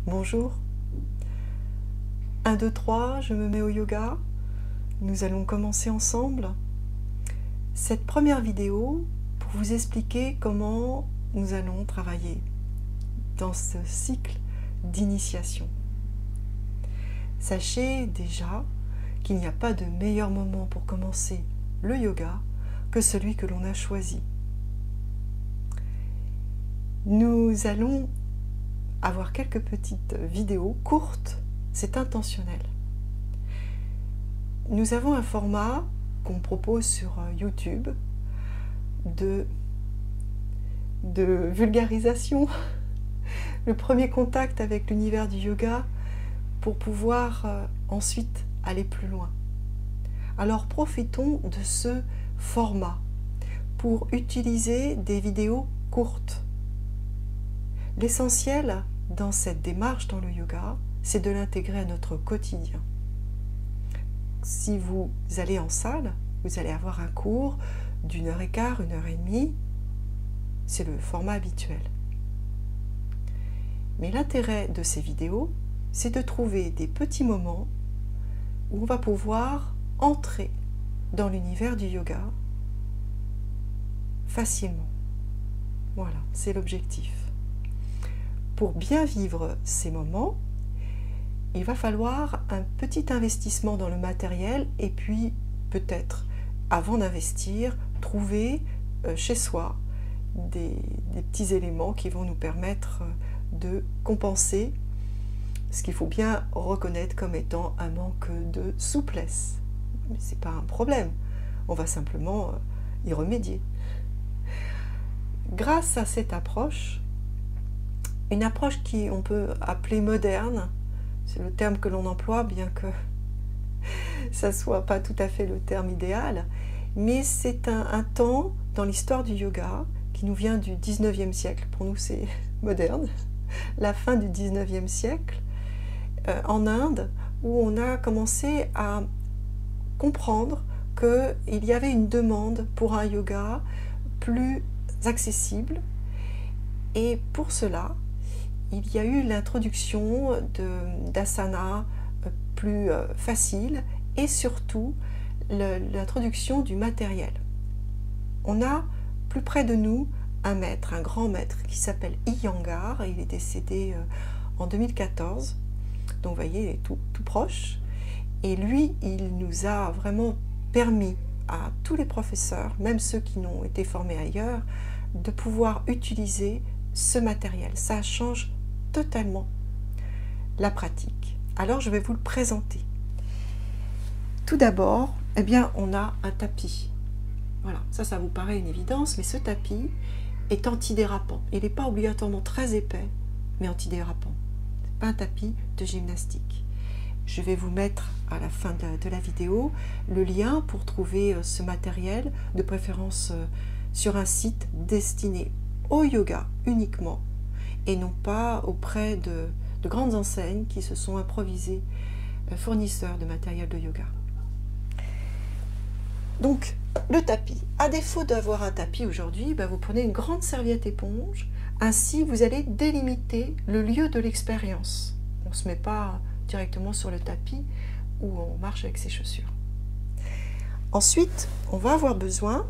Bonjour. 1, 2, 3, je me mets au yoga. Nous allons commencer ensemble cette première vidéo pour vous expliquer comment nous allons travailler dans ce cycle d'initiation. Sachez déjà qu'il n'y a pas de meilleur moment pour commencer le yoga que celui que l'on a choisi. Nous allons avoir quelques petites vidéos courtes, c'est intentionnel. Nous avons un format qu'on propose sur YouTube de vulgarisation, le premier contact avec l'univers du yoga pour pouvoir ensuite aller plus loin. Alors profitons de ce format pour utiliser des vidéos courtes. L'essentiel dans cette démarche dans le yoga, c'est de l'intégrer à notre quotidien. Si vous allez en salle, vous allez avoir un cours d'1h15, 1h30, c'est le format habituel. Mais l'intérêt de ces vidéos, c'est de trouver des petits moments où on va pouvoir entrer dans l'univers du yoga facilement. Voilà, c'est l'objectif. Pour bien vivre ces moments, il va falloir un petit investissement dans le matériel et puis peut-être, avant d'investir, trouver chez soi des petits éléments qui vont nous permettre de compenser ce qu'il faut bien reconnaître comme étant un manque de souplesse. Mais ce n'est pas un problème, on va simplement y remédier. Grâce à cette approche, une approche qu'on peut appeler moderne, c'est le terme que l'on emploie, bien que ça ne soit pas tout à fait le terme idéal, mais c'est un temps dans l'histoire du yoga qui nous vient du 19e siècle, pour nous c'est moderne, la fin du 19e siècle, en Inde, où on a commencé à comprendre qu'il y avait une demande pour un yoga plus accessible, et pour cela, il y a eu l'introduction d'asanas plus faciles et surtout l'introduction du matériel. On a plus près de nous un maître, un grand maître qui s'appelle Iyengar, il est décédé en 2014, donc vous voyez, il est tout proche. Et lui, il nous a vraiment permis à tous les professeurs, même ceux qui n'ont été formés ailleurs, de pouvoir utiliser ce matériel. Ça change totalement la pratique. Alors je vais vous le présenter. Tout d'abord, eh bien, on a un tapis. Voilà, ça vous paraît une évidence, mais ce tapis est antidérapant. Il n'est pas obligatoirement très épais, mais antidérapant. Ce n'est pas un tapis de gymnastique. Je vais vous mettre à la fin de la vidéo le lien pour trouver ce matériel, de préférence sur un site destiné au yoga uniquement, et non pas auprès de grandes enseignes qui se sont improvisées fournisseurs de matériel de yoga. Donc, le tapis. À défaut d'avoir un tapis aujourd'hui, vous prenez une grande serviette éponge. Ainsi, vous allez délimiter le lieu de l'expérience. On ne se met pas directement sur le tapis où on marche avec ses chaussures. Ensuite, on va avoir besoin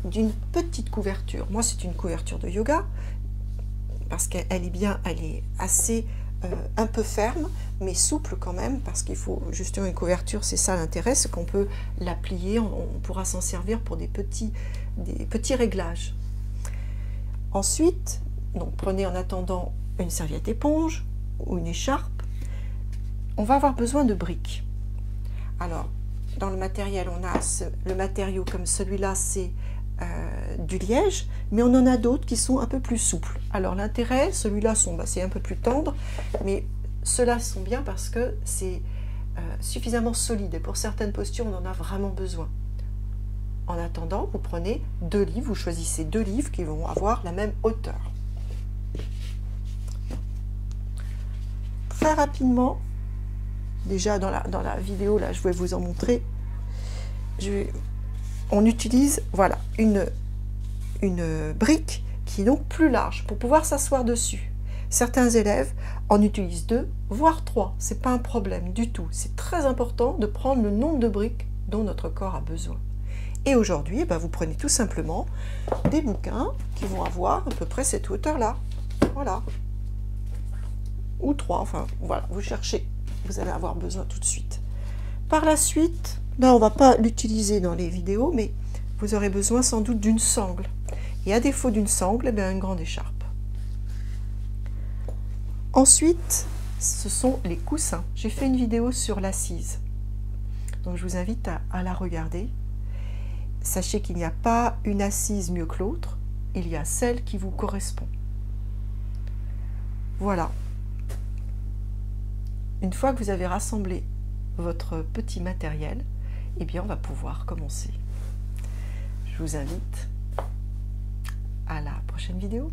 d'une petite couverture. Moi, c'est une couverture de yoga, parce qu'elle est assez un peu ferme, mais souple quand même, parce qu'il faut justement une couverture, c'est ça l'intérêt, c'est qu'on peut la plier, on pourra s'en servir pour des petits réglages. Ensuite, donc prenez en attendant une serviette éponge ou une écharpe. On va avoir besoin de briques. Alors, dans le matériel, on a le matériau comme celui-là, c'est du liège, mais on en a d'autres qui sont un peu plus souples. Alors l'intérêt, celui-là, c'est un peu plus tendre, mais ceux-là sont bien parce que c'est suffisamment solide, et pour certaines postures, on en a vraiment besoin. En attendant, vous prenez 2 livres, vous choisissez 2 livres qui vont avoir la même hauteur. Très rapidement, déjà dans la vidéo, là, je vais vous en montrer, on utilise voilà, une brique qui est donc plus large pour pouvoir s'asseoir dessus. Certains élèves en utilisent 2, voire 3. Ce n'est pas un problème du tout. C'est très important de prendre le nombre de briques dont notre corps a besoin. Et aujourd'hui, vous prenez tout simplement des bouquins qui vont avoir à peu près cette hauteur-là. Voilà. Ou 3, enfin voilà, vous cherchez. Vous allez avoir besoin tout de suite. Par la suite, là on ne va pas l'utiliser dans les vidéos, mais vous aurez besoin sans doute d'une sangle. Et à défaut d'une sangle, une grande écharpe. Ensuite, ce sont les coussins. J'ai fait une vidéo sur l'assise. Donc je vous invite à la regarder. Sachez qu'il n'y a pas une assise mieux que l'autre. Il y a celle qui vous correspond. Voilà. Une fois que vous avez rassemblé votre petit matériel, eh bien on va pouvoir commencer. Je vous invite à la prochaine vidéo.